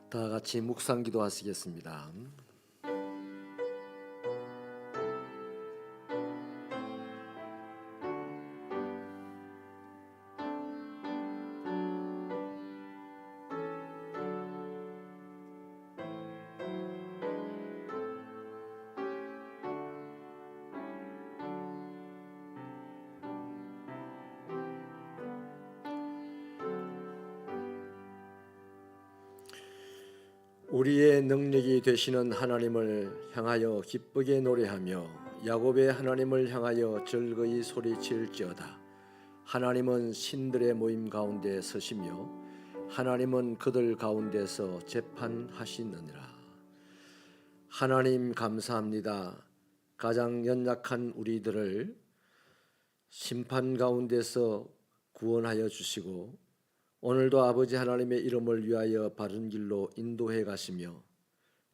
다 같이 묵상 기도하시겠습니다. 우리의 능력이 되시는 하나님을 향하여 기쁘게 노래하며 야곱의 하나님을 향하여 즐거이 소리칠지어다. 하나님은 신들의 모임 가운데 서시며 하나님은 그들 가운데서 재판하시느니라. 하나님 감사합니다. 가장 연약한 우리들을 심판 가운데서 구원하여 주시고 오늘도 아버지 하나님의 이름을 위하여 바른 길로 인도해 가시며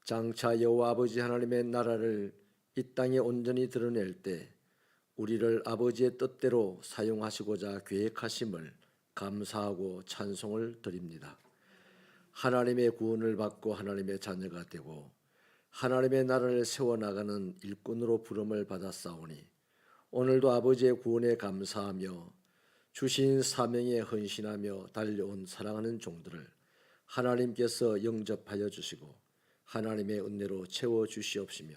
장차 여호와 아버지 하나님의 나라를 이 땅에 온전히 드러낼 때 우리를 아버지의 뜻대로 사용하시고자 계획하심을 감사하고 찬송을 드립니다. 하나님의 구원을 받고 하나님의 자녀가 되고 하나님의 나라를 세워나가는 일꾼으로 부름을 받았사오니 오늘도 아버지의 구원에 감사하며 주신 사명에 헌신하며 달려온 사랑하는 종들을 하나님께서 영접하여 주시고 하나님의 은혜로 채워주시옵시며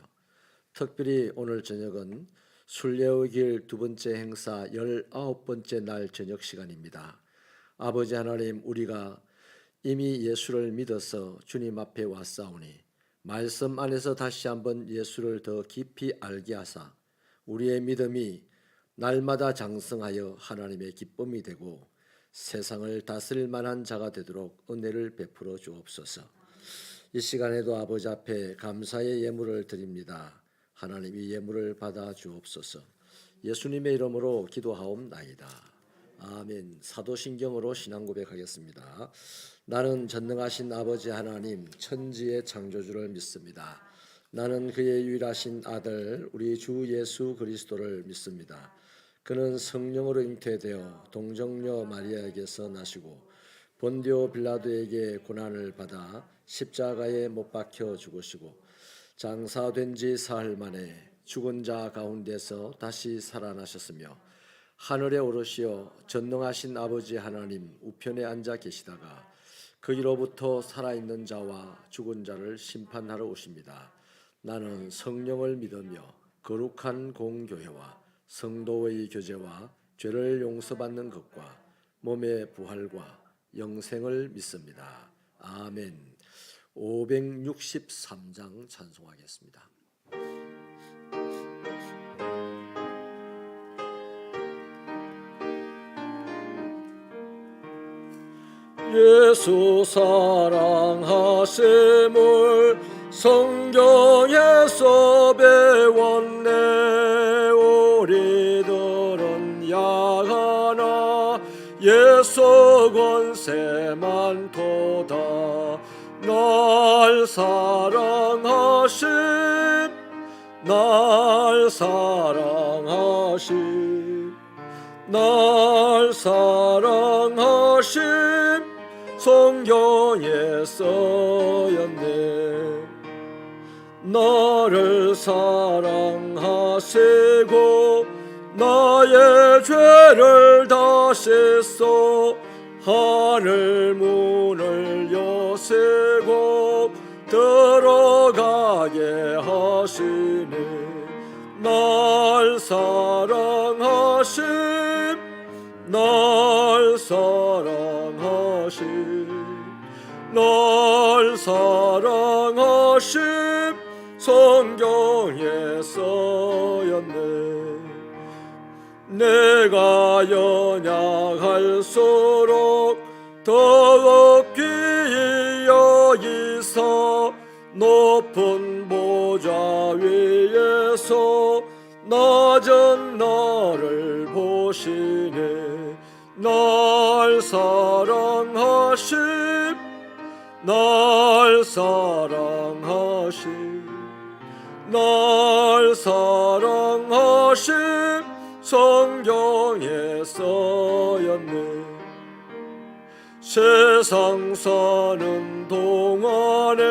특별히 오늘 저녁은 순례의 길 두 번째 행사 19번째 날 저녁 시간입니다. 아버지 하나님, 우리가 이미 예수를 믿어서 주님 앞에 왔사오니 말씀 안에서 다시 한번 예수를 더 깊이 알게 하사 우리의 믿음이 날마다 장성하여 하나님의 기쁨이 되고 세상을 다스릴 만한 자가 되도록 은혜를 베풀어 주옵소서. 이 시간에도 아버지 앞에 감사의 예물을 드립니다. 하나님 이 예물을 받아 주옵소서. 예수님의 이름으로 기도하옵나이다. 아멘. 사도신경으로 신앙 고백하겠습니다. 나는 전능하신 아버지 하나님 천지의 창조주를 믿습니다. 나는 그의 유일하신 아들 우리 주 예수 그리스도를 믿습니다. 그는 성령으로 잉태되어 동정녀 마리아에게서 나시고 본디오 빌라도에게 고난을 받아 십자가에 못 박혀 죽으시고 장사된 지 사흘 만에 죽은 자 가운데서 다시 살아나셨으며 하늘에 오르시어 전능하신 아버지 하나님 우편에 앉아 계시다가 거기로부터 살아있는 자와 죽은 자를 심판하러 오십니다. 나는 성령을 믿으며 거룩한 공교회와 성도의 교제와 죄를 용서받는 것과 몸의 부활과 영생을 믿습니다. 아멘. 563장 찬송하겠습니다. 예수 사랑하심을 성경에서 배웠네. 우리들은 야하나 예수 권세 많도다. 날 사랑하심 날 사랑하심 날 사랑하심 성경에 써였네. 나를 사랑하시고 나의 죄를 다 씻어 하늘 문을 여시고 들어가게 하시네. 날 사랑하심 날 사랑하심 날 사랑하심 성경에 써였네. 내가 연약할수록 더욱 귀히 여기사 높은 보좌 위에서 낮은 나를 보시네. 날 사랑하심 날 사랑하심 날 사랑하심 성경에 써였네. 세상 사는 동안에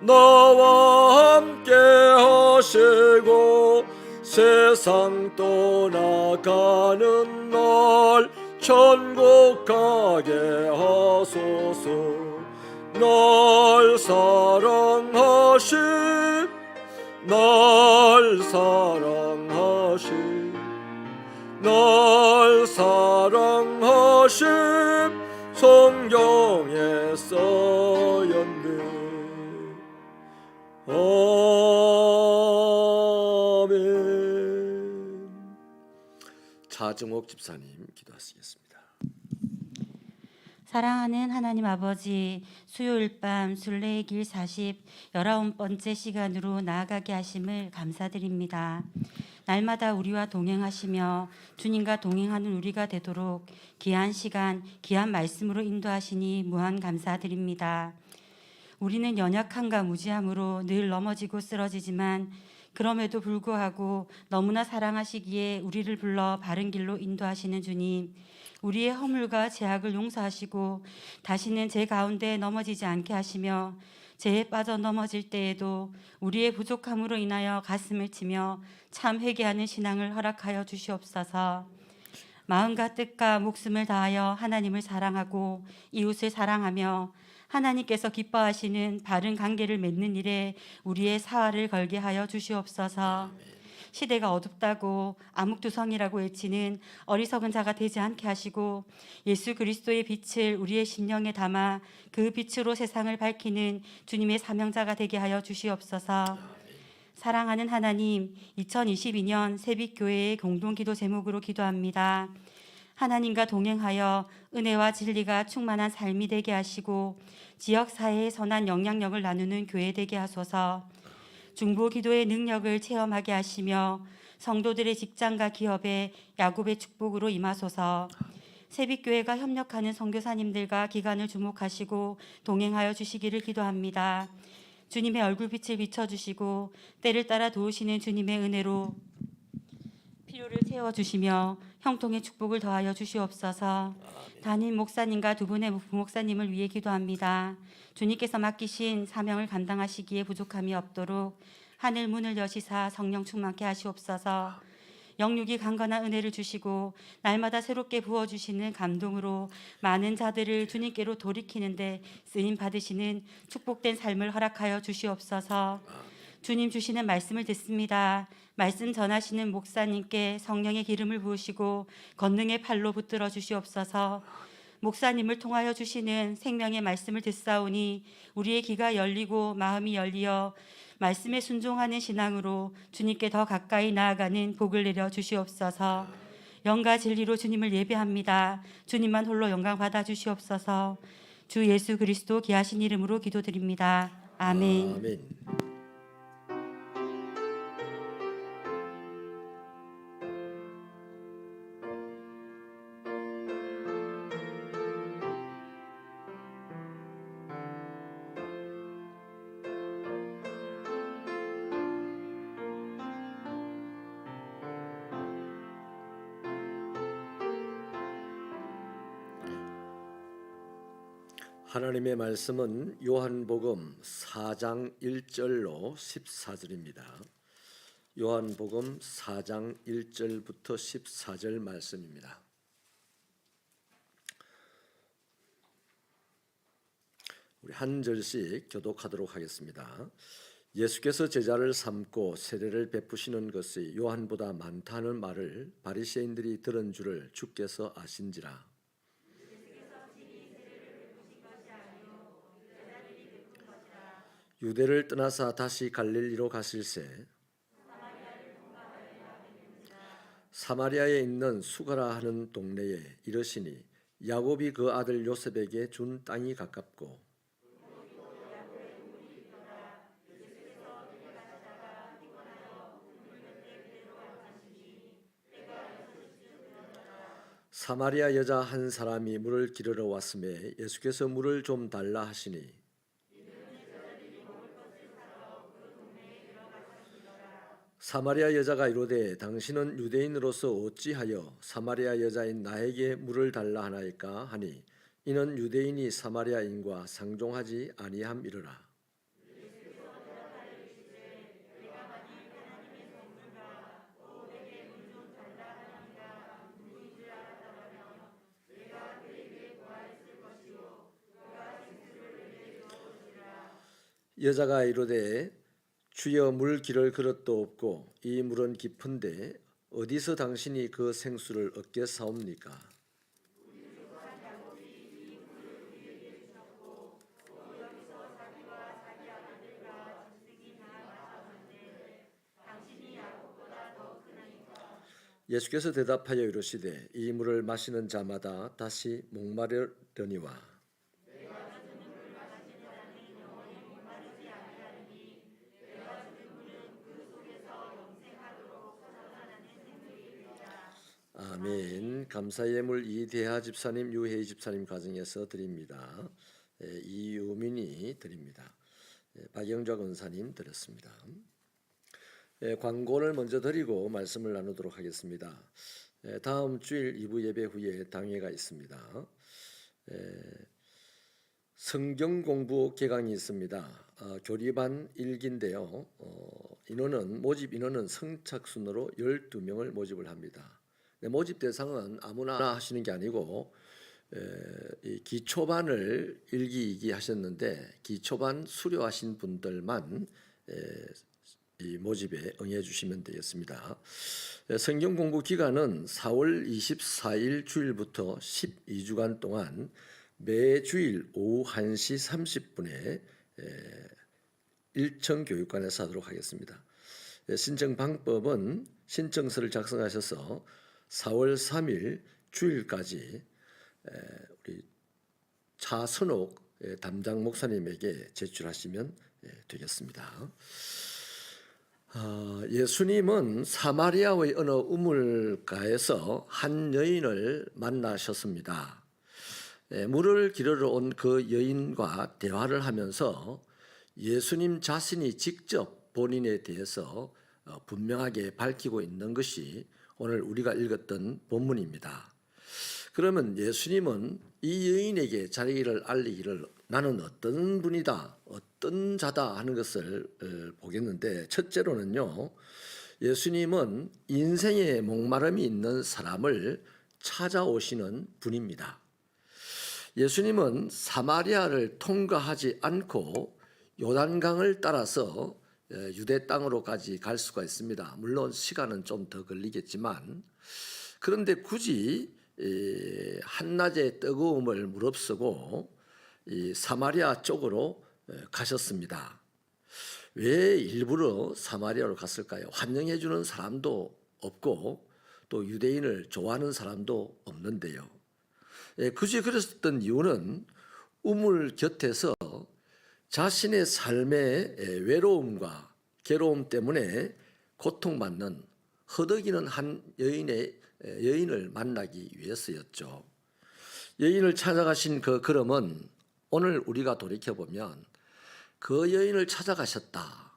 나와 함께 하시고 세상 떠나가는 날 천국 가게 하소서. 날 사랑하신 날 사랑하신 날 사랑하신 성경에 써였네. 아멘. 차정옥 집사님 기도하시겠습니다. 사랑하는 하나님 아버지, 수요일 밤 순례의 길 19번째 시간으로 나아가게 하심을 감사드립니다. 날마다 우리와 동행하시며 주님과 동행하는 우리가 되도록 귀한 시간, 귀한 말씀으로 인도하시니 무한 감사드립니다. 우리는 연약함과 무지함으로 늘 넘어지고 쓰러지지만 그럼에도 불구하고 너무나 사랑하시기에 우리를 불러 바른 길로 인도하시는 주님, 우리의 허물과 죄악을 용서하시고 다시는 죄 가운데 넘어지지 않게 하시며 죄에 빠져 넘어질 때에도 우리의 부족함으로 인하여 가슴을 치며 참 회개하는 신앙을 허락하여 주시옵소서. 마음과 뜻과 목숨을 다하여 하나님을 사랑하고 이웃을 사랑하며 하나님께서 기뻐하시는 바른 관계를 맺는 일에 우리의 사활을 걸게 하여 주시옵소서. 시대가 어둡다고 암흑두성이라고 외치는 어리석은 자가 되지 않게 하시고 예수 그리스도의 빛을 우리의 심령에 담아 그 빛으로 세상을 밝히는 주님의 사명자가 되게 하여 주시옵소서. 사랑하는 하나님, 2022년 새빛교회의 공동기도 제목으로 기도합니다. 하나님과 동행하여 은혜와 진리가 충만한 삶이 되게 하시고 지역사회에 선한 영향력을 나누는 교회 되게 하소서. 중보기도의 능력을 체험하게 하시며 성도들의 직장과 기업에 야곱의 축복으로 임하소서. 새빛교회가 협력하는 선교사님들과 기관을 주목하시고 동행하여 주시기를 기도합니다. 주님의 얼굴빛을 비춰주시고 때를 따라 도우시는 주님의 은혜로 필요를 채워주시며 형통의 축복을 더하여 주시옵소서. 담임 목사님과 두 분의 부목사님을 위해 기도합니다. 주님께서 맡기신 사명을 감당하시기에 부족함이 없도록 하늘 문을 여시사 성령 충만케 하시옵소서. 영육이 강건한 은혜를 주시고 날마다 새롭게 부어주시는 감동으로 많은 자들을 주님께로 돌이키는데 쓰임 받으시는 축복된 삶을 허락하여 주시옵소서. 주님 주시는 말씀을 듣습니다. 말씀 전하시는 목사님께 성령의 기름을 부으시고 권능의 팔로 붙들어 주시옵소서. 목사님을 통하여 주시는 생명의 말씀을 듣사오니 우리의 귀가 열리고 마음이 열리어 말씀에 순종하는 신앙으로 주님께 더 가까이 나아가는 복을 내려 주시옵소서. 영과 진리로 주님을 예배합니다. 주님만 홀로 영광 받아 주시옵소서. 주 예수 그리스도 귀하신 이름으로 기도드립니다. 아멘. 아멘. 하나님의 말씀은 요한복음 4장 1절로 14절입니다. 요한복음 4장 1절부터 14절 말씀입니다. 우리 한 절씩 교독하도록 하겠습니다. 예수께서 제자를 삼고 세례를 베푸시는 것이 요한보다 많다는 말을 바리새인들이 들은 줄을 주께서 아신지라. 유대를 떠나사 다시 갈릴리로 가실새 사마리아에 있는 수가라 하는 동네에 이르시니 야곱이 그 아들 요셉에게 준 땅이 가깝고 사마리아 여자 한 사람이 물을 기르러 왔음에 예수께서 물을 좀 달라 하시니 사마리아 여자가 이르되 당신은 유대인으로서 어찌하여 사마리아 여자인 나에게 물을 달라 하나이까 하니 이는 유대인이 사마리아인과 상종하지 아니함이러라. 여자가 이르되 주여 물 기를 그릇도 없고 이 물은 깊은데 어디서 당신이 그 생수를 얻겠사옵니까? 예수께서 대답하여 이르시되 이 물을 마시는 자마다 다시 목마르려니와 아멘. 감사의 물 이대하 집사님, 유혜희 집사님 가정에서 드립니다. 이유민이 드립니다. 박영좌 권사님 드렸습니다. 광고를 먼저 드리고 말씀을 나누도록 하겠습니다. 다음 주일 2부 예배 후에 당회가 있습니다. 성경 공부 개강이 있습니다. 교리반 1기인데요. 모집 인원은 성착순으로 12명을 모집을 합니다. 모집 대상은 아무나 하시는 게 아니고 이 기초반을 1기, 2기 하셨는데 기초반 수료하신 분들만 이 모집에 응해 주시면 되겠습니다. 성경 공부 기간은 4월 24일 주일부터 12주간 동안 매주일 오후 1시 30분에 일청교육관에서 하도록 하겠습니다. 신청 방법은 신청서를 작성하셔서 4월 3일 주일까지 우리 차선옥 담당 목사님에게 제출하시면 되겠습니다. 예수님은 사마리아의 어느 우물가에서 한 여인을 만나셨습니다. 물을 기르러 온 그 여인과 대화를 하면서 예수님 자신이 직접 본인에 대해서 분명하게 밝히고 있는 것이 오늘 우리가 읽었던 본문입니다. 그러면 예수님은 이 여인에게 자기를 알리기를 나는 어떤 분이다, 어떤 자다 하는 것을 보겠는데, 첫째로는요, 예수님은 인생에 목마름이 있는 사람을 찾아오시는 분입니다. 예수님은 사마리아를 통과하지 않고 요단강을 따라서 유대 땅으로까지 갈 수가 있습니다. 물론 시간은 좀 더 걸리겠지만, 그런데 굳이 한낮의 뜨거움을 무릅쓰고 이 사마리아 쪽으로 가셨습니다. 왜 일부러 사마리아로 갔을까요? 환영해 주는 사람도 없고 또 유대인을 좋아하는 사람도 없는데요. 굳이 그랬던 이유는 우물 곁에서 자신의 삶의 외로움과 괴로움 때문에 고통받는 허덕이는 한 여인을 만나기 위해서였죠. 여인을 찾아가신 그 걸음은 오늘 우리가 돌이켜보면 그 여인을 찾아가셨다.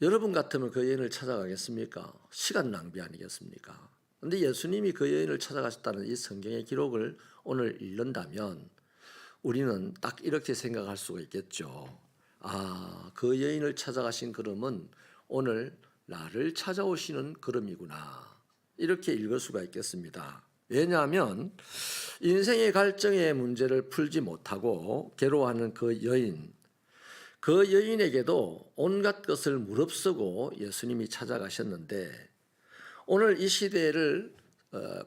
여러분 같으면 그 여인을 찾아가겠습니까? 시간 낭비 아니겠습니까? 그런데 예수님이 그 여인을 찾아가셨다는 이 성경의 기록을 오늘 읽는다면 우리는 딱 이렇게 생각할 수가 있겠죠. 그 여인을 찾아가신 걸음은 오늘 나를 찾아오시는 걸음이구나. 이렇게 읽을 수가 있겠습니다. 왜냐하면 인생의 갈증의 문제를 풀지 못하고 괴로워하는 그 여인에게도 온갖 것을 무릅쓰고 예수님이 찾아가셨는데, 오늘 이 시대를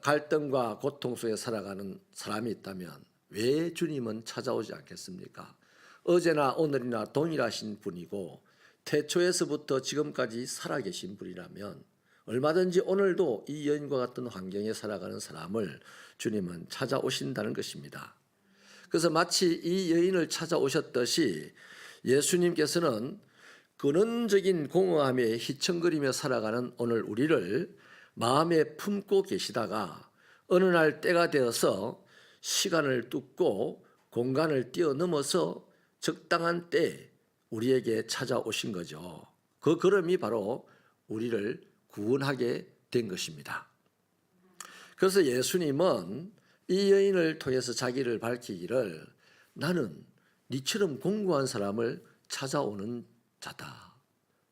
갈등과 고통 속에 살아가는 사람이 있다면 왜 주님은 찾아오지 않겠습니까? 어제나 오늘이나 동일하신 분이고 태초에서부터 지금까지 살아계신 분이라면 얼마든지 오늘도 이 여인과 같은 환경에 살아가는 사람을 주님은 찾아오신다는 것입니다. 그래서 마치 이 여인을 찾아오셨듯이 예수님께서는 근원적인 공허함에 휘청거리며 살아가는 오늘 우리를 마음에 품고 계시다가 어느 날 때가 되어서 시간을 뚫고 공간을 뛰어넘어서 적당한 때에 우리에게 찾아오신 거죠. 그 걸음이 바로 우리를 구원하게 된 것입니다. 그래서 예수님은 이 여인을 통해서 자기를 밝히기를 나는 니처럼 공고한 사람을 찾아오는 자다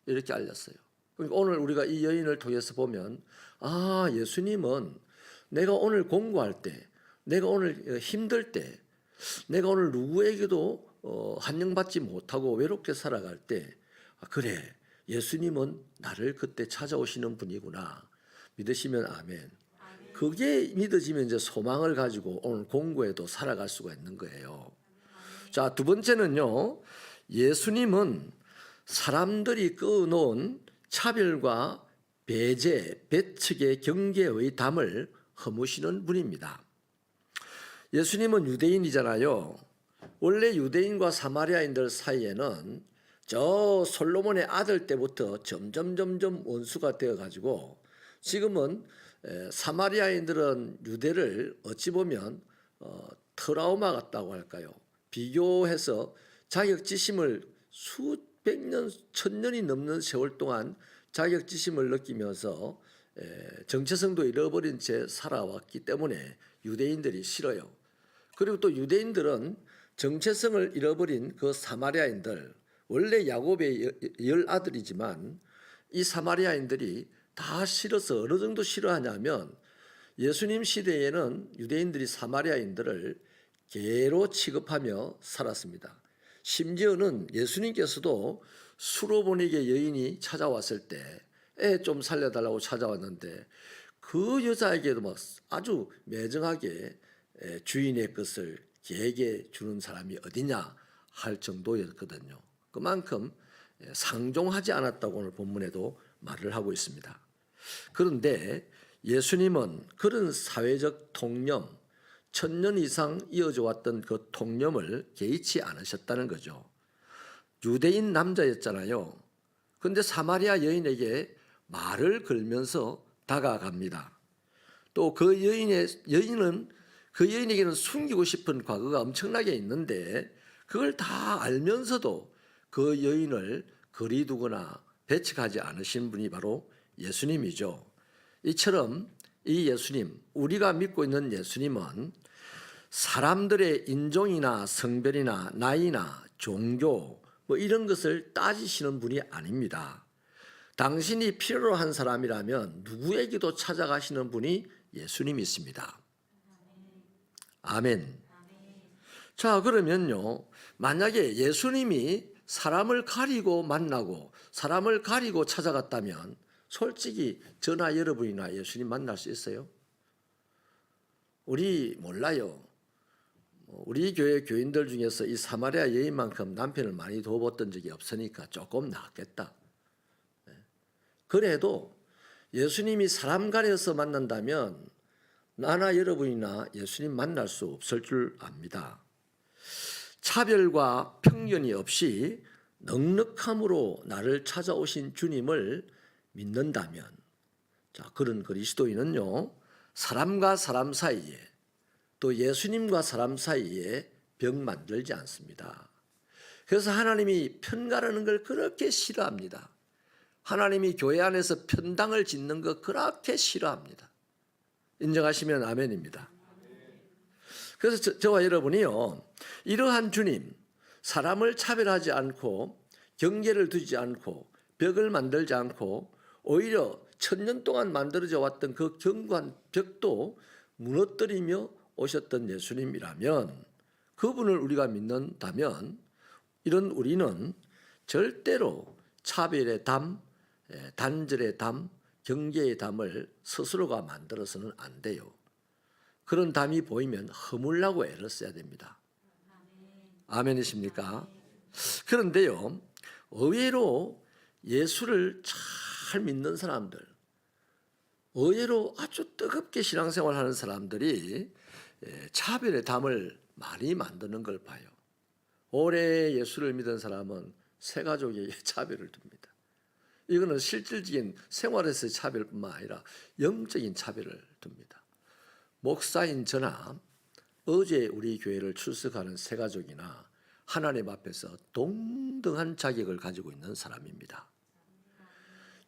이렇게 알렸어요. 그러니까 오늘 우리가 이 여인을 통해서 보면 예수님은 내가 오늘 공고할 때, 내가 오늘 힘들 때, 내가 오늘 누구에게도 환영받지 못하고 외롭게 살아갈 때 그래 예수님은 나를 그때 찾아오시는 분이구나 믿으시면 아멘. 그게 믿어지면 이제 소망을 가지고 오늘 공고에도 살아갈 수가 있는 거예요. 자, 두 번째는요. 예수님은 사람들이 끄어놓은 차별과 배제, 배척의 경계의 담을 허무시는 분입니다. 예수님은 유대인이잖아요. 원래 유대인과 사마리아인들 사이에는 저 솔로몬의 아들 때부터 점점 원수가 되어가지고 지금은 사마리아인들은 유대를 어찌 보면 트라우마 같다고 할까요? 비교해서 자격지심을 수백 년, 천년이 넘는 세월 동안 자격지심을 느끼면서 정체성도 잃어버린 채 살아왔기 때문에 유대인들이 싫어요. 그리고 또 유대인들은 정체성을 잃어버린 그 사마리아인들, 원래 야곱의 열 아들이지만 이 사마리아인들이 다 싫어서 어느 정도 싫어하냐면 예수님 시대에는 유대인들이 사마리아인들을 개로 취급하며 살았습니다. 심지어는 예수님께서도 수로보니게 여인이 찾아왔을 때 애 좀 살려달라고 찾아왔는데 그 여자에게도 막 아주 매정하게 주인의 것을 개에게 주는 사람이 어디냐 할 정도였거든요. 그만큼 상종하지 않았다고 오늘 본문에도 말을 하고 있습니다. 그런데 예수님은 그런 사회적 통념, 1000년 이상 이어져 왔던 그 통념을 개의치 않으셨다는 거죠. 유대인 남자였잖아요. 그런데 사마리아 여인에게 말을 걸면서 다가갑니다. 또 그 여인은 그 여인에게는 숨기고 싶은 과거가 엄청나게 있는데 그걸 다 알면서도 그 여인을 거리두거나 배척하지 않으신 분이 바로 예수님이죠. 이처럼 이 예수님, 우리가 믿고 있는 예수님은 사람들의 인종이나 성별이나 나이나 종교 이런 것을 따지시는 분이 아닙니다. 당신이 필요로 한 사람이라면 누구에게도 찾아가시는 분이 예수님이십니다. 아멘. 자, 그러면요. 만약에 예수님이 사람을 가리고 만나고 사람을 가리고 찾아갔다면 솔직히 저나 여러분이나 예수님 만날 수 있어요? 우리 몰라요. 우리 교회 교인들 중에서 이 사마리아 여인만큼 남편을 많이 도와봤던 적이 없으니까 조금 낫겠다. 그래도 예수님이 사람 가려서 만난다면 나나 여러분이나 예수님 만날 수 없을 줄 압니다. 차별과 편견이 없이 넉넉함으로 나를 찾아오신 주님을 믿는다면 그런 그리스도인은요. 사람과 사람 사이에 또 예수님과 사람 사이에 벽 만들지 않습니다. 그래서 하나님이 편가르는 걸 그렇게 싫어합니다. 하나님이 교회 안에서 편당을 짓는 거 그렇게 싫어합니다. 인정하시면 아멘입니다. 그래서 저와 여러분이요. 이러한 주님, 사람을 차별하지 않고 경계를 두지 않고 벽을 만들지 않고 오히려 1000년 동안 만들어져 왔던 그 견고한 벽도 무너뜨리며 오셨던 예수님이라면 그분을 우리가 믿는다면 이런 우리는 절대로 차별의 담, 단절의 담, 경계의 담을 스스로가 만들어서는 안 돼요. 그런 담이 보이면 허물라고 애를 써야 됩니다. 아멘이십니까? 그런데요, 의외로 예수를 잘 믿는 사람들, 의외로 아주 뜨겁게 신앙생활하는 사람들이 차별의 담을 많이 만드는 걸 봐요. 오래 예수를 믿은 사람은 새 가족에게 차별을 둡니다. 이거는 실질적인 생활에서의 차별뿐만 아니라 영적인 차별을 둡니다. 목사인 저나 어제 우리 교회를 출석하는 새 가족이나 하나님 앞에서 동등한 자격을 가지고 있는 사람입니다.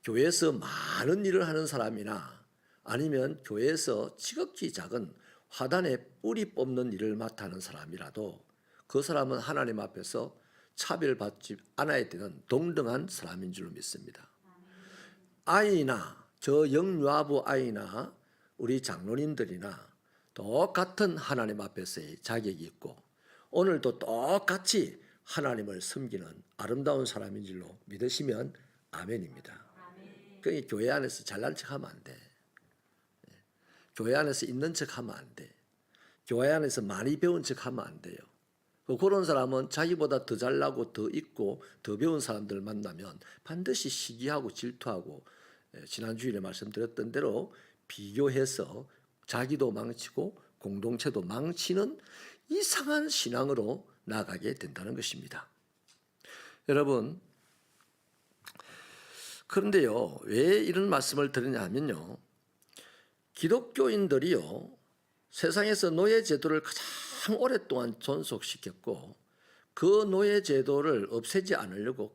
교회에서 많은 일을 하는 사람이나 아니면 교회에서 지극히 작은 화단에 뿌리 뽑는 일을 맡아 하는 사람이라도 그 사람은 하나님 앞에서 차별받지 않아야 되는 동등한 사람인 줄로 믿습니다. 아이나 저 영유아부 아이나 우리 장로님들이나 똑같은 하나님 앞에서의 자격이 있고 오늘도 똑같이 하나님을 섬기는 아름다운 사람인 줄로 믿으시면 아멘입니다. 그러니까 교회 안에서 잘난 척하면 안 돼. 교회 안에서 있는 척하면 안 돼. 교회 안에서 많이 배운 척하면 안 돼요. 그런 사람은 자기보다 더 잘나고 더 있고 더 배운 사람들 만나면 반드시 시기하고 질투하고 지난주일에 말씀드렸던 대로 비교해서 자기도 망치고 공동체도 망치는 이상한 신앙으로 나아가게 된다는 것입니다. 여러분, 그런데요, 왜 이런 말씀을 드리냐 하면요, 기독교인들이요 세상에서 노예 제도를 가장 오랫동안 존속시켰고 그 노예 제도를 없애지 않으려고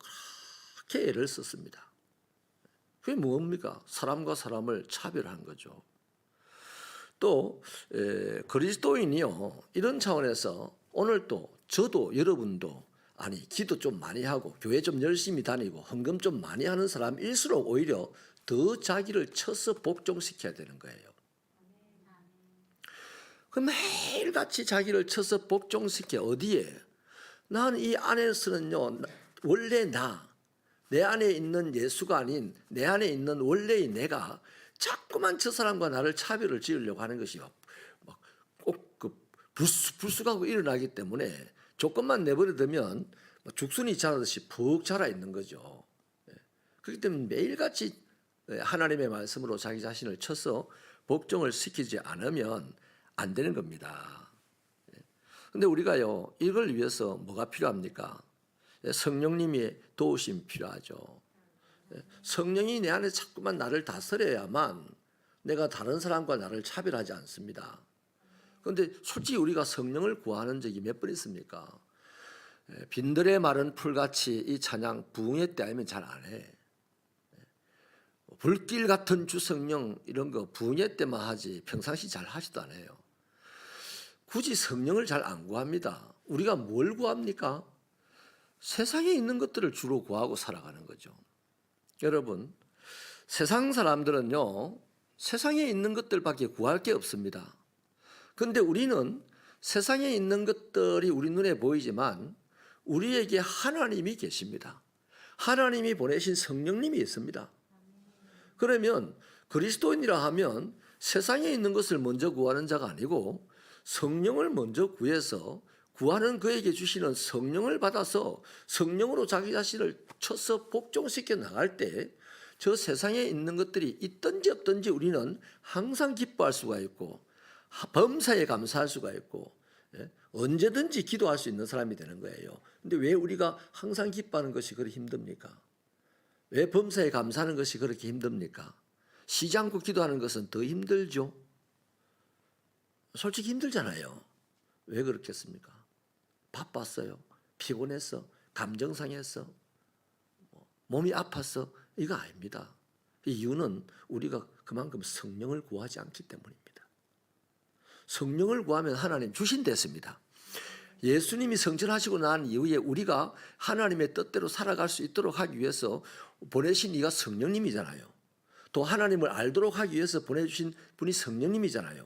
그렇게 애를 썼습니다. 그게 뭡니까? 사람과 사람을 차별한 거죠. 또 그리스도인이요 이런 차원에서 오늘 또 저도 여러분도 기도 좀 많이 하고 교회 좀 열심히 다니고 헌금 좀 많이 하는 사람일수록 오히려 더 자기를 쳐서 복종시켜야 되는 거예요. 그 매일같이 자기를 쳐서 복종시켜 어디에? 난 이 안에서는요 원래 내 안에 있는 예수가 아닌 내 안에 있는 원래의 내가 자꾸만 저 사람과 나를 차별을 지으려고 하는 것이 꼭 불쑥하고 일어나기 때문에 조금만 내버려두면 죽순이 자라듯이 푹 자라 있는 거죠. 그렇기 때문에 매일같이 하나님의 말씀으로 자기 자신을 쳐서 복종을 시키지 않으면 안 되는 겁니다. 그런데 우리가요 이걸 위해서 뭐가 필요합니까? 성령님의 도우심 필요하죠. 성령이 내 안에 자꾸만 나를 다스려야만 내가 다른 사람과 나를 차별하지 않습니다. 그런데 솔직히 우리가 성령을 구하는 적이 몇 번 있습니까? 빈들에 마른 풀같이 이 찬양 부흥회 때 아니면 잘 안 해. 불길 같은 주 성령 이런 거 부흥회 때만 하지 평상시 잘 하지도 않아요. 굳이 성령을 잘 안 구합니다. 우리가 뭘 구합니까? 세상에 있는 것들을 주로 구하고 살아가는 거죠. 여러분, 세상 사람들은요 세상에 있는 것들밖에 구할 게 없습니다. 그런데 우리는 세상에 있는 것들이 우리 눈에 보이지만 우리에게 하나님이 계십니다. 하나님이 보내신 성령님이 있습니다. 그러면 그리스도인이라 하면 세상에 있는 것을 먼저 구하는 자가 아니고 성령을 먼저 구해서 구하는 그에게 주시는 성령을 받아서 성령으로 자기 자신을 쳐서 복종시켜 나갈 때 저 세상에 있는 것들이 있든지 없든지 우리는 항상 기뻐할 수가 있고 범사에 감사할 수가 있고 언제든지 기도할 수 있는 사람이 되는 거예요. 근데 왜 우리가 항상 기뻐하는 것이 그렇게 힘듭니까? 왜 범사에 감사하는 것이 그렇게 힘듭니까? 쉬지 않고 기도하는 것은 더 힘들죠. 솔직히 힘들잖아요. 왜 그렇겠습니까? 바빴어요. 피곤했어. 감정 상했어. 몸이 아팠어. 이거 아닙니다. 이유는 우리가 그만큼 성령을 구하지 않기 때문입니다. 성령을 구하면 하나님 주신댔습니다. 예수님이 성천하시고 난 이후에 우리가 하나님의 뜻대로 살아갈 수 있도록 하기 위해서 보내신 이가 성령님이잖아요. 또 하나님을 알도록 하기 위해서 보내주신 분이 성령님이잖아요.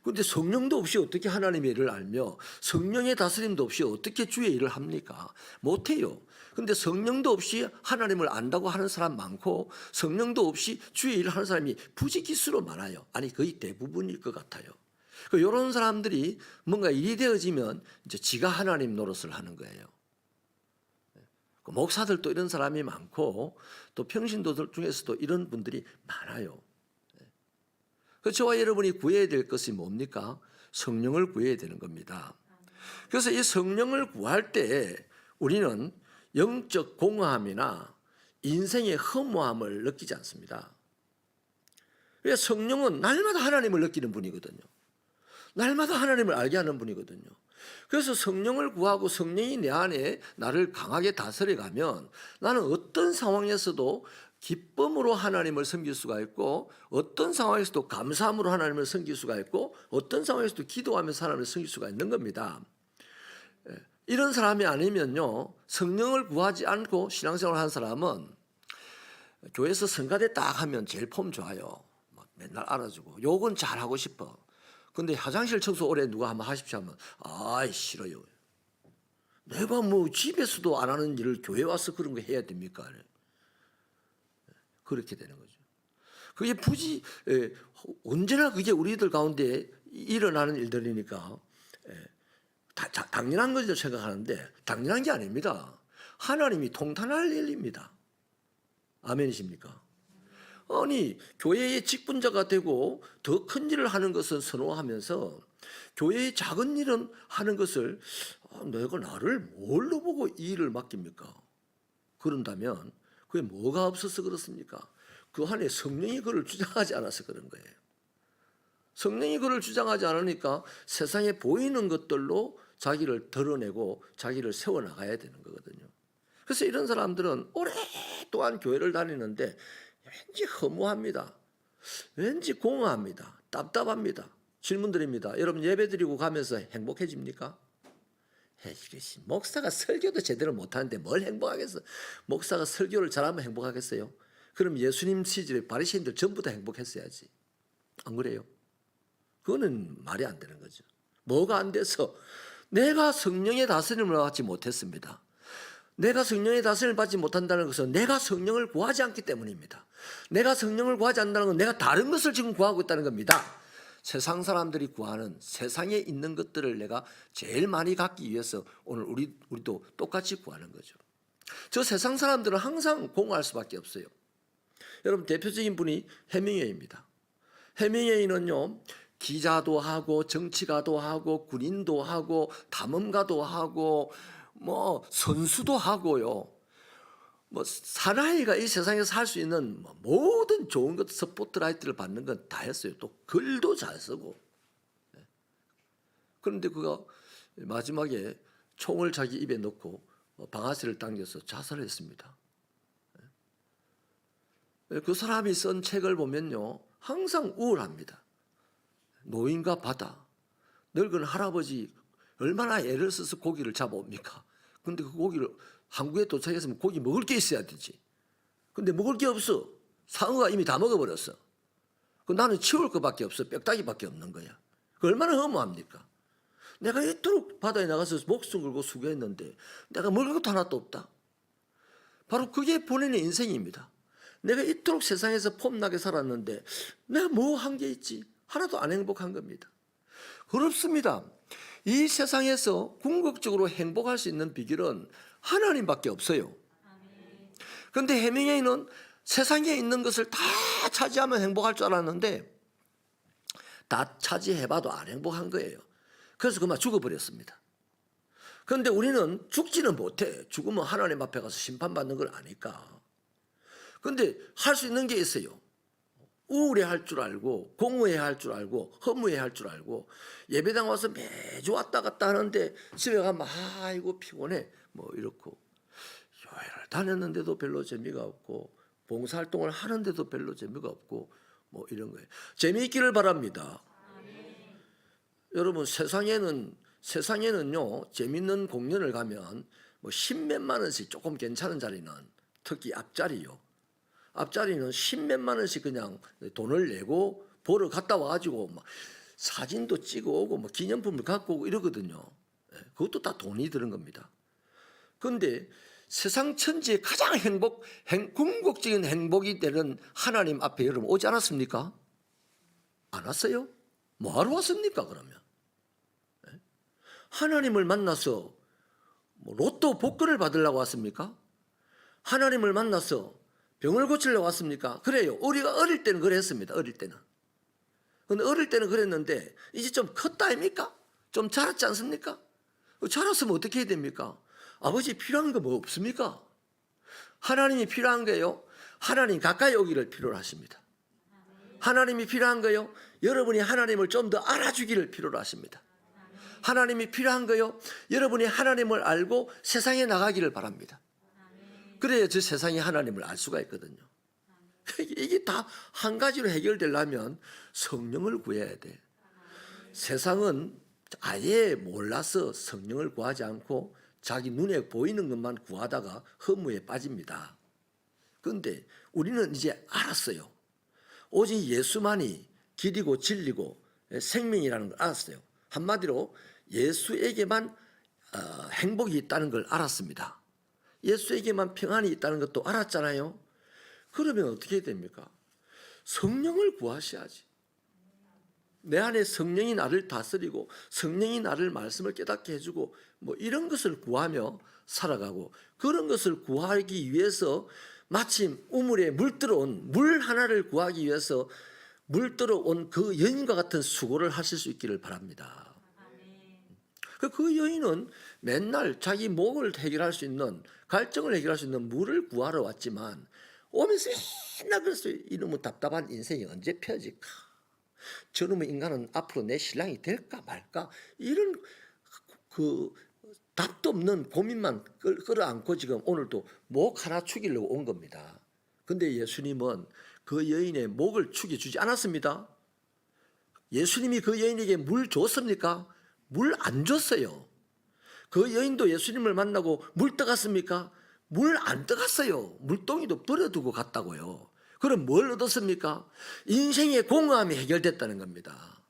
그런데 성령도 없이 어떻게 하나님의 일을 알며 성령의 다스림도 없이 어떻게 주의 일을 합니까? 못해요. 그런데 성령도 없이 하나님을 안다고 하는 사람 많고 성령도 없이 주의 일을 하는 사람이 부지기수로 많아요. 거의 대부분일 것 같아요. 이런 사람들이 뭔가 일이 되어지면 이제 지가 하나님 노릇을 하는 거예요. 목사들도 이런 사람이 많고 또 평신도들 중에서도 이런 분들이 많아요. 저와 여러분이 구해야 될 것이 뭡니까? 성령을 구해야 되는 겁니다. 그래서 이 성령을 구할 때 우리는 영적 공허함이나 인생의 허무함을 느끼지 않습니다. 왜? 성령은 날마다 하나님을 느끼는 분이거든요. 날마다 하나님을 알게 하는 분이거든요. 그래서 성령을 구하고 성령이 내 안에 나를 강하게 다스려가면 나는 어떤 상황에서도 기쁨으로 하나님을 섬길 수가 있고, 어떤 상황에서도 감사함으로 하나님을 섬길 수가 있고, 어떤 상황에서도 기도하면서 하나님을 섬길 수가 있는 겁니다. 이런 사람이 아니면요, 성령을 구하지 않고 신앙생활을 하는 사람은 교회에서 성가대 딱 하면 제일 폼 좋아요. 맨날 알아주고 욕은 잘하고 싶어. 근데 화장실 청소 올해 누가 한번 하십시오 하면 아이 싫어요. 내가 뭐 집에서도 안 하는 일을 교회 와서 그런 거 해야 됩니까? 그렇게 되는 거죠. 그게 언제나 그게 우리들 가운데 일어나는 일들이니까 당연한 거죠 생각하는데, 당연한 게 아닙니다. 하나님이 통탄할 일입니다. 아멘이십니까? 아니, 교회의 직분자가 되고 더 큰 일을 하는 것은 선호하면서 교회의 작은 일은 하는 것을 내가 나를 뭘로 보고 이 일을 맡깁니까? 그런다면 그게 뭐가 없어서 그렇습니까? 그 안에 성령이 그를 주장하지 않아서 그런 거예요. 성령이 그를 주장하지 않으니까 세상에 보이는 것들로 자기를 드러내고 자기를 세워나가야 되는 거거든요. 그래서 이런 사람들은 오랫동안 교회를 다니는데 왠지 허무합니다. 왠지 공허합니다. 답답합니다. 질문 드립니다. 여러분 예배드리고 가면서 행복해집니까? 목사가 설교도 제대로 못하는데 뭘 행복하겠어? 목사가 설교를 잘하면 행복하겠어요? 그럼 예수님 시절에 바리새인들 전부 다 행복했어야지. 안 그래요? 그거는 말이 안 되는 거죠. 뭐가 안 돼서? 내가 성령의 다스림을 받지 못했습니다. 내가 성령의 다스림을 받지 못한다는 것은 내가 성령을 구하지 않기 때문입니다. 내가 성령을 구하지 않는다는 건 내가 다른 것을 지금 구하고 있다는 겁니다. 세상 사람들이 구하는 세상에 있는 것들을 내가 제일 많이 갖기 위해서 오늘 우리도 똑같이 구하는 거죠. 저 세상 사람들은 항상 공허할 수밖에 없어요. 여러분 대표적인 분이 해밍웨이입니다. 해밍웨이는요, 기자도 하고 정치가도 하고 군인도 하고 탐험가도 하고 선수도 하고요. 사나이가 이 세상에서 할 수 있는 모든 좋은 것, 스포트라이트를 받는 건 다 했어요. 또 글도 잘 쓰고. 그런데 그가 마지막에 총을 자기 입에 넣고 방아쇠를 당겨서 자살했습니다. 그 사람이 쓴 책을 보면요, 항상 우울합니다. 노인과 바다, 늙은 할아버지 얼마나 애를 써서 고기를 잡아옵니까? 근데 그 고기를 한국에 도착했으면 고기 먹을 게 있어야 되지. 근데 먹을 게 없어. 상어가 이미 다 먹어버렸어. 나는 치울 것밖에 없어. 뼈다귀밖에 없는 거야. 얼마나 허무합니까? 내가 이토록 바다에 나가서 목숨 걸고 수고했는데 내가 먹을 것도 하나도 없다. 바로 그게 본인의 인생입니다. 내가 이토록 세상에서 폼나게 살았는데 내가 뭐 한 게 있지? 하나도 안 행복한 겁니다. 그렇습니다. 이 세상에서 궁극적으로 행복할 수 있는 비결은 하나님밖에 없어요. 그런데 해밍웨이는 세상에 있는 것을 다 차지하면 행복할 줄 알았는데 다 차지해봐도 안 행복한 거예요. 그래서 그만 죽어버렸습니다. 그런데 우리는 죽지는 못해. 죽으면 하나님 앞에 가서 심판받는 걸 아니까. 그런데 할 수 있는 게 있어요. 우울해할 줄 알고, 공허해할 줄 알고, 허무해할 줄 알고, 예배당 와서 매주 왔다 갔다 하는데 집에 가면 아이고 피곤해 이렇고, 교회를 다녔는데도 별로 재미가 없고, 봉사활동을 하는데도 별로 재미가 없고 이런 거예요. 재미있기를 바랍니다. 여러분 세상에는요, 재밌는 공연을 가면 10몇만 원씩 조금 괜찮은 자리는, 특히 앞자리요, 앞자리는 10몇만 원씩 그냥 돈을 내고 보러 갔다 와가지고 사진도 찍어 오고 기념품을 갖고 오고 이러거든요. 그것도 다 돈이 드는 겁니다. 그런데 세상 천지의 가장 궁극적인 행복이 되는 하나님 앞에 여러분 오지 않았습니까? 안 왔어요? 뭐하러 왔습니까 그러면? 하나님을 만나서 로또 복권을 받으려고 왔습니까? 하나님을 만나서 병을 고치려고 왔습니까? 그래요. 우리가 어릴 때는 그랬습니다. 어릴 때는. 근데 어릴 때는 그랬는데 이제 좀 컸다 아닙니까? 좀 자랐지 않습니까? 자랐으면 어떻게 해야 됩니까? 아버지 필요한 거 뭐 없습니까? 하나님이 필요한 거예요. 하나님 가까이 오기를 필요로 하십니다. 하나님이 필요한 거예요. 여러분이 하나님을 좀 더 알아주기를 필요로 하십니다. 하나님이 필요한 거예요. 여러분이 하나님을 알고 세상에 나가기를 바랍니다. 그래야 저 세상이 하나님을 알 수가 있거든요. 이게 다 한 가지로 해결되려면 성령을 구해야 돼. 세상은 아예 몰라서 성령을 구하지 않고 자기 눈에 보이는 것만 구하다가 허무에 빠집니다. 그런데 우리는 이제 알았어요. 오직 예수만이 길이고 진리고 생명이라는 걸 알았어요. 한마디로 예수에게만 행복이 있다는 걸 알았습니다. 예수에게만 평안이 있다는 것도 알았잖아요. 그러면 어떻게 됩니까? 성령을 구하셔야지. 내 안에 성령이 나를 다스리고 성령이 나를 말씀을 깨닫게 해주고 뭐 이런 것을 구하며 살아가고, 그런 것을 구하기 위해서 마침 우물에 물들어온 물 하나를 구하기 위해서 물들어온 그 여인과 같은 수고를 하실 수 있기를 바랍니다. 그 여인은 맨날 자기 목을 해결할 수 있는, 갈증을 해결할 수 있는 물을 구하러 왔지만 오면서 맨날 그랬어요. 이놈의 답답한 인생이 언제 펴질까? 저놈의 인간은 앞으로 내 신랑이 될까 말까? 이런 그 답도 없는 고민만 끌어안고 지금 오늘도 목 하나 축이려고 온 겁니다. 근데 예수님은 그 여인의 목을 축여주지 않았습니다. 예수님이 그 여인에게 물 줬습니까? 물 안 줬어요. 그 여인도 예수님을 만나고 물 떠갔습니까? 물 안 떠갔어요. 물동이도 버려두고 갔다고요. 그럼 뭘 얻었습니까? 인생의 공허함이 해결됐다는 겁니다.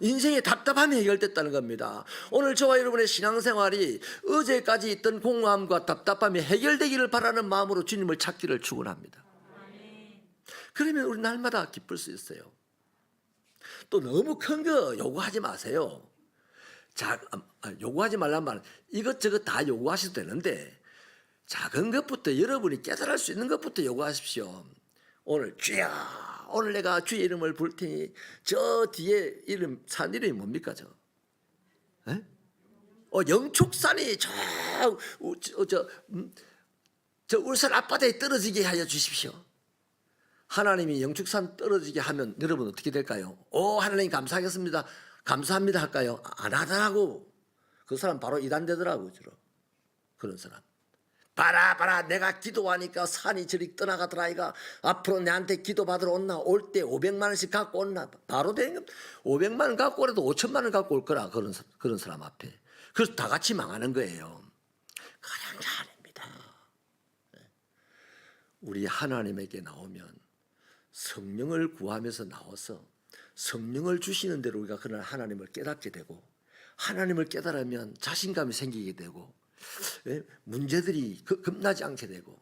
인생의 답답함이 해결됐다는 겁니다. 오늘 저와 여러분의 신앙생활이 어제까지 있던 공허함과 답답함이 해결되기를 바라는 마음으로 주님을 찾기를 축원합니다. 그러면 우리 날마다 기쁠 수 있어요. 또 너무 큰 거 요구하지 마세요. 요구하지 말란 말은 이것저것 다 요구하셔도 되는데 작은 것부터, 여러분이 깨달을 수 있는 것부터 요구하십시오. 오늘 주야, 오늘 내가 주의 이름을 부를 테니 저 뒤에 산 이름이 뭡니까? 영축산이 저 울산 앞바다에 떨어지게 하여 주십시오. 하나님이 영축산 떨어지게 하면 여러분 어떻게 될까요? 하나님 감사하겠습니다, 감사합니다 할까요? 안 하더라고. 그 사람 바로 이단되더라고. 그런 사람. 봐라 내가 기도하니까 산이 저리 떠나가더라. 이가 앞으로 내한테 기도받으러 온나? 올 때 500만 원씩 갖고 온나? 바로 되는 겁니다. 500만 원 갖고 오라도 5천만 원 갖고 올 거라. 그런 사람 앞에. 그래서 다 같이 망하는 거예요. 그런 게 아닙니다. 우리 하나님에게 나오면 성령을 구하면서 나와서 성령을 주시는 대로 우리가 그런 하나님을 깨닫게 되고, 하나님을 깨달으면 자신감이 생기게 되고, 문제들이 겁나지 않게 되고.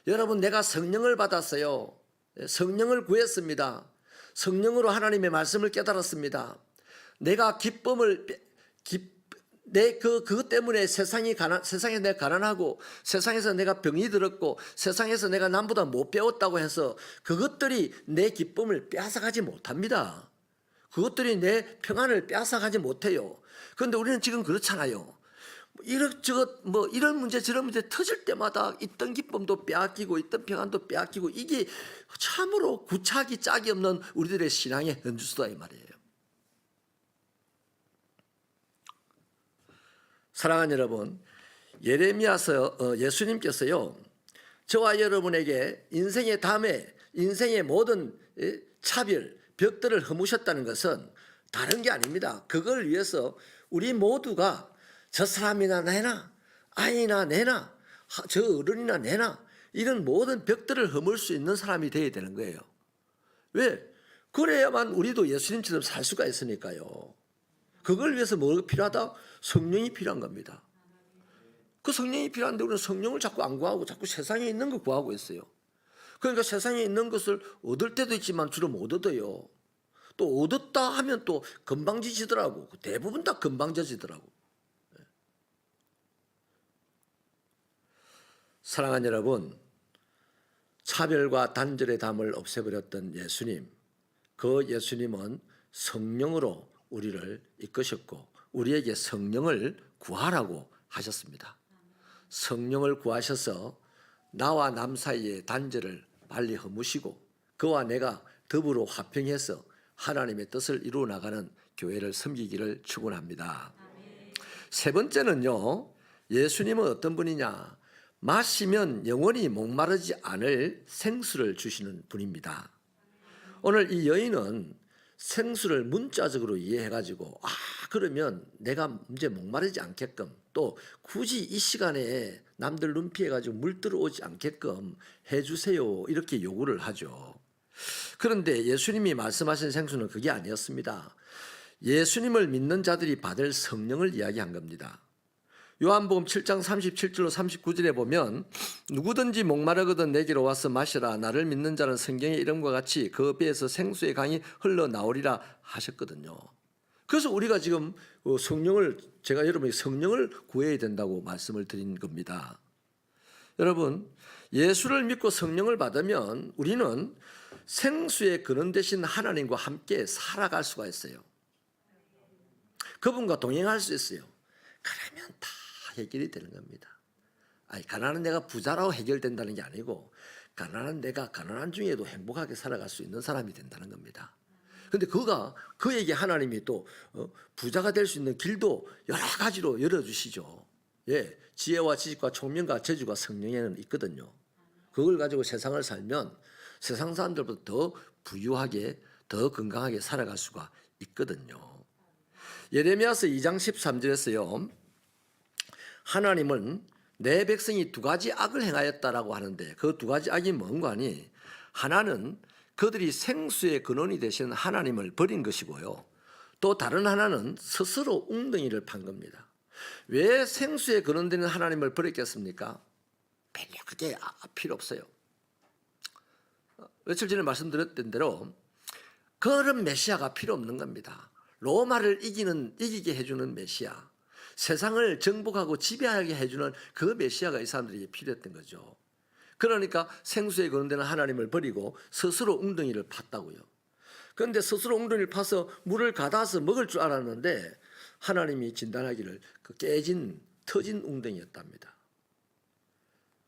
여러분, 내가 성령을 받았어요. 성령을 구했습니다. 성령으로 하나님의 말씀을 깨달았습니다. 내가 그것 때문에 세상에 내가 가난하고, 세상에서 내가 병이 들었고, 세상에서 내가 남보다 못 배웠다고 해서 그것들이 내 기쁨을 빼앗아가지 못합니다. 그것들이 내 평안을 빼앗아가지 못해요. 그런데 우리는 지금 그렇잖아요. 이것저것 이런 문제 저런 문제 터질 때마다 있던 기쁨도 빼앗기고 있던 평안도 빼앗기고, 이게 참으로 구차하기 짝이 없는 우리들의 신앙의 현주소다 이 말이에요. 사랑하는 여러분, 예레미야서 예수님께서요, 저와 여러분에게 인생의 담에 인생의 모든 차별 벽들을 허무셨다는 것은 다른 게 아닙니다. 그걸 위해서 우리 모두가 저 사람이나 내나, 아이나 내나, 저 어른이나 내나, 이런 모든 벽들을 허물 수 있는 사람이 되어야 되는 거예요. 왜? 그래야만 우리도 예수님처럼 살 수가 있으니까요. 그걸 위해서 뭐가 필요하다? 성령이 필요한 겁니다. 그 성령이 필요한데 우리는 성령을 자꾸 안 구하고 자꾸 세상에 있는 거 구하고 있어요. 그러니까 세상에 있는 것을 얻을 때도 있지만 주로 못 얻어요. 또 얻었다 하면 또 건방지지더라고. 대부분 다 건방져지더라고. 사랑하는 여러분, 차별과 단절의 담을 없애버렸던 예수님, 그 예수님은 성령으로 우리를 이끄셨고 우리에게 성령을 구하라고 하셨습니다. 성령을 구하셔서 나와 남 사이의 단절을 빨리 허무시고 그와 내가 더불어 화평해서 하나님의 뜻을 이루어 나가는 교회를 섬기기를 축원합니다. 세 번째는요, 예수님은 어떤 분이냐? 마시면 영원히 목마르지 않을 생수를 주시는 분입니다. 오늘 이 여인은 생수를 문자적으로 이해해가지고 그러면 내가 이제 목마르지 않게끔 또 굳이 이 시간에 남들 눈 피해가지고 물 들어오지 않게끔 해주세요 이렇게 요구를 하죠. 그런데 예수님이 말씀하신 생수는 그게 아니었습니다. 예수님을 믿는 자들이 받을 성령을 이야기한 겁니다. 요한복음 7장 37절로 39절에 보면 누구든지 목마르거든 내게로 와서 마시라. 나를 믿는 자는 성경의 이름과 같이 그 배에서 생수의 강이 흘러나오리라 하셨거든요. 그래서 우리가 지금 제가 여러분이 성령을 구해야 된다고 말씀을 드린 겁니다. 여러분, 예수를 믿고 성령을 받으면 우리는 생수의 근원 되신 하나님과 함께 살아갈 수가 있어요. 그분과 동행할 수 있어요. 그러면 다 해결이 되는 겁니다. 가난한 내가 부자라고 해결된다는 게 아니고 가난한 내가 가난한 중에도 행복하게 살아갈 수 있는 사람이 된다는 겁니다. 그런데 그에게 하나님이 또 부자가 될 수 있는 길도 여러 가지로 열어주시죠. 예, 지혜와 지식과 총명과 재주가 성령에는 있거든요. 그걸 가지고 세상을 살면 세상 사람들보다 더 부유하게 더 건강하게 살아갈 수가 있거든요. 예레미야서 2장 13절에서요. 하나님은 내 백성이 두 가지 악을 행하였다라고 하는데 그 두 가지 악이 뭔가 하니 하나는 그들이 생수의 근원이 되신 하나님을 버린 것이고요. 또 다른 하나는 스스로 웅덩이를 판 겁니다. 왜 생수의 근원 되는 하나님을 버렸겠습니까? 별로 그게 필요 없어요. 며칠 전에 말씀드렸던 대로 그런 메시아가 필요 없는 겁니다. 로마를 이기게 해주는 메시아, 세상을 정복하고 지배하게 해주는 그 메시아가 이 사람들에게 필요했던 거죠. 그러니까 생수에 근원되는 하나님을 버리고 스스로 웅덩이를 팠다고요. 그런데 스스로 웅덩이를 파서 물을 가다서 먹을 줄 알았는데 하나님이 진단하기를 그 터진 웅덩이였답니다.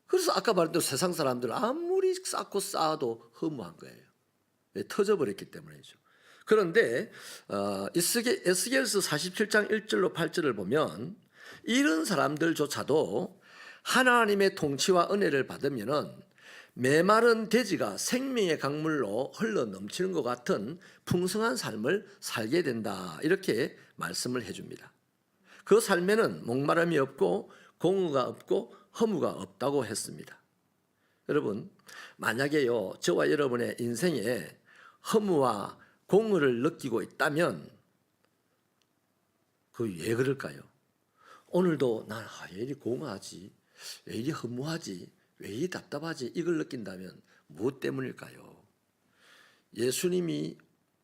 그래서 아까 말했던 세상 사람들은 아무리 쌓고 쌓아도 허무한 거예요. 터져버렸기 때문이죠. 그런데 에스겔서 47장 1절로 8절을 보면 이런 사람들조차도 하나님의 통치와 은혜를 받으면은 메마른 대지가 생명의 강물로 흘러 넘치는 것 같은 풍성한 삶을 살게 된다. 이렇게 말씀을 해줍니다. 그 삶에는 목마름이 없고 공허가 없고 허무가 없다고 했습니다. 여러분, 만약에요 저와 여러분의 인생에 허무와 공허를 느끼고 있다면 그 왜 그럴까요? 오늘도 난 왜 이리 공허하지? 왜 이리 허무하지? 왜 이리 답답하지? 이걸 느낀다면 무엇 때문일까요? 예수님이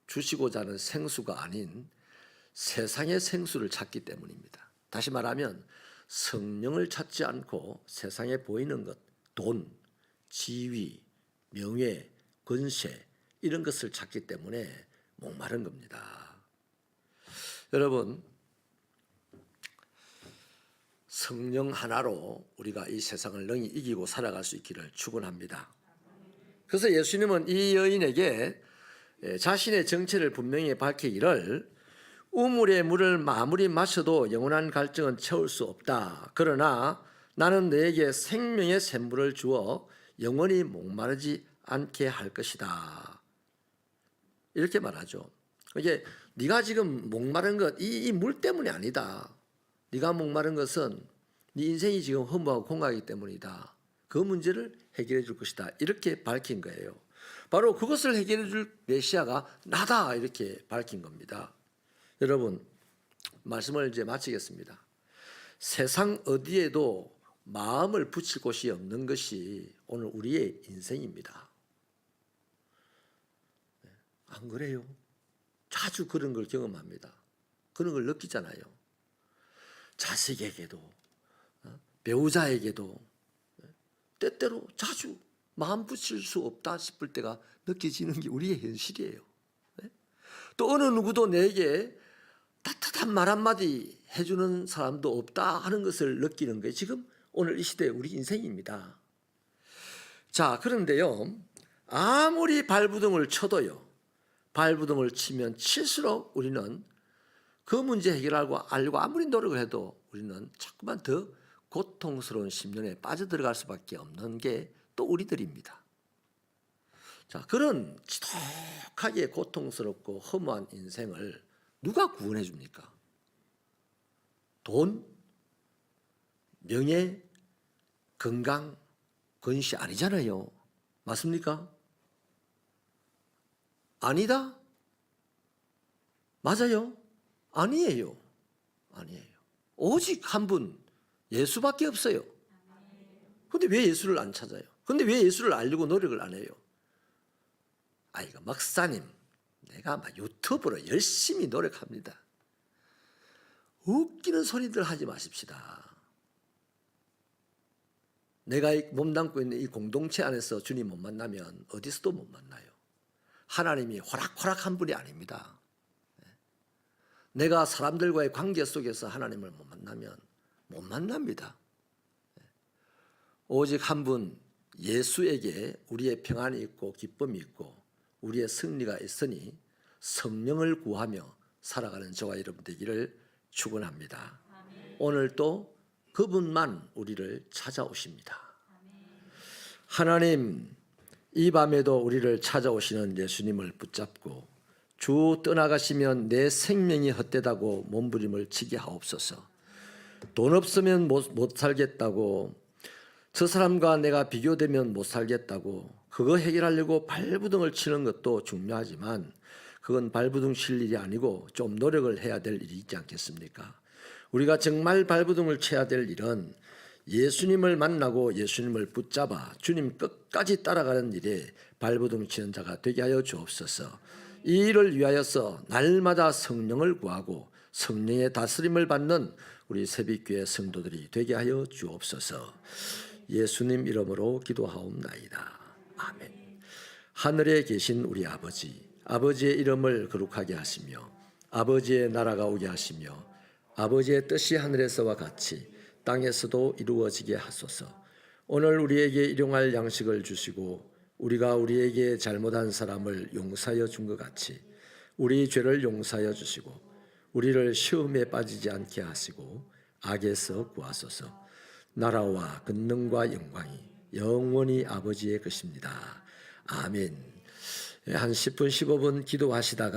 주시고자 하는 생수가 아닌 세상의 생수를 찾기 때문입니다. 다시 말하면 성령을 찾지 않고 세상에 보이는 것, 돈, 지위, 명예, 권세 이런 것을 찾기 때문에 목마른 겁니다. 여러분, 성령 하나로 우리가 이 세상을 능히 이기고 살아갈 수 있기를 축원합니다. 그래서 예수님은 이 여인에게 자신의 정체를 분명히 밝히기를 우물의 물을 아무리 마셔도 영원한 갈증은 채울 수 없다. 그러나 나는 너에게 생명의 샘물을 주어 영원히 목마르지 않게 할 것이다. 이렇게 말하죠. 이게 네가 지금 목마른 것, 이 물 때문이 아니다. 네가 목마른 것은 네 인생이 지금 허무하고 공허하기 때문이다. 그 문제를 해결해 줄 것이다. 이렇게 밝힌 거예요. 바로 그것을 해결해 줄 메시아가 나다. 이렇게 밝힌 겁니다. 여러분, 말씀을 이제 마치겠습니다. 세상 어디에도 마음을 붙일 곳이 없는 것이 오늘 우리의 인생입니다. 안 그래요? 자주 그런 걸 경험합니다. 그런 걸 느끼잖아요. 자식에게도 배우자에게도 때때로 자주 마음 붙일 수 없다 싶을 때가 느껴지는 게 우리의 현실이에요. 또 어느 누구도 내게 따뜻한 말 한마디 해주는 사람도 없다 하는 것을 느끼는 게 지금 오늘 이 시대의 우리 인생입니다. 자, 그런데요, 아무리 발부둥을 쳐도요, 발부둥을 치면 칠수록 우리는 그 문제 해결하고 알고 아무리 노력을 해도 우리는 자꾸만 더 고통스러운 10년에 빠져들어갈 수밖에 없는 게 또 우리들입니다. 자, 그런 지독하게 고통스럽고 허무한 인생을 누가 구원해 줍니까? 돈, 명예, 건강, 권시 아니잖아요. 맞습니까? 아니다? 맞아요? 아니에요. 아니에요. 오직 한 분, 예수밖에 없어요. 근데 왜 예수를 안 찾아요? 근데 왜 예수를 알려고 노력을 안 해요? 이거 목사님, 내가 막 유튜브로 열심히 노력합니다. 웃기는 소리들 하지 마십시다. 내가 몸담고 있는 이 공동체 안에서 주님 못 만나면 어디서도 못 만나요. 하나님이 호락호락한 분이 아닙니다. 내가 사람들과의 관계 속에서 하나님을 못 만나면 못 만납니다. 오직 한 분 예수에게 우리의 평안이 있고 기쁨이 있고 우리의 승리가 있으니 성령을 구하며 살아가는 저와 여러분 되기를 축원합니다. 오늘 또 그분만 우리를 찾아오십니다. 하나님, 이 밤에도 우리를 찾아오시는 예수님을 붙잡고 주 떠나가시면 내 생명이 헛되다고 몸부림을 치게 하옵소서. 돈 없으면 못 살겠다고, 저 사람과 내가 비교되면 못 살겠다고 그거 해결하려고 발부둥을 치는 것도 중요하지만 그건 발부둥 칠 일이 아니고 좀 노력을 해야 될 일이 있지 않겠습니까? 우리가 정말 발부둥을 쳐야 될 일은 예수님을 만나고 예수님을 붙잡아 주님 끝까지 따라가는 일에 발부둥 치는 자가 되게 하여 주옵소서. 이 일을 위하여서 날마다 성령을 구하고 성령의 다스림을 받는 우리 새벽교회 성도들이 되게 하여 주옵소서. 예수님 이름으로 기도하옵나이다. 아멘. 하늘에 계신 우리 아버지, 아버지의 이름을 거룩하게 하시며 아버지의 나라가 오게 하시며 아버지의 뜻이 하늘에서와 같이 땅에서도 이루어지게 하소서. 오늘 우리에게 일용할 양식을 주시고 우리가 우리에게 잘못한 사람을 용서하여 준 것 같이 우리 죄를 용서하여 주시고 우리를 시험에 빠지지 않게 하시고 악에서 구하소서. 나라와 권능과 영광이 영원히 아버지의 것입니다. 아멘. 한 10분 15분 기도하시다가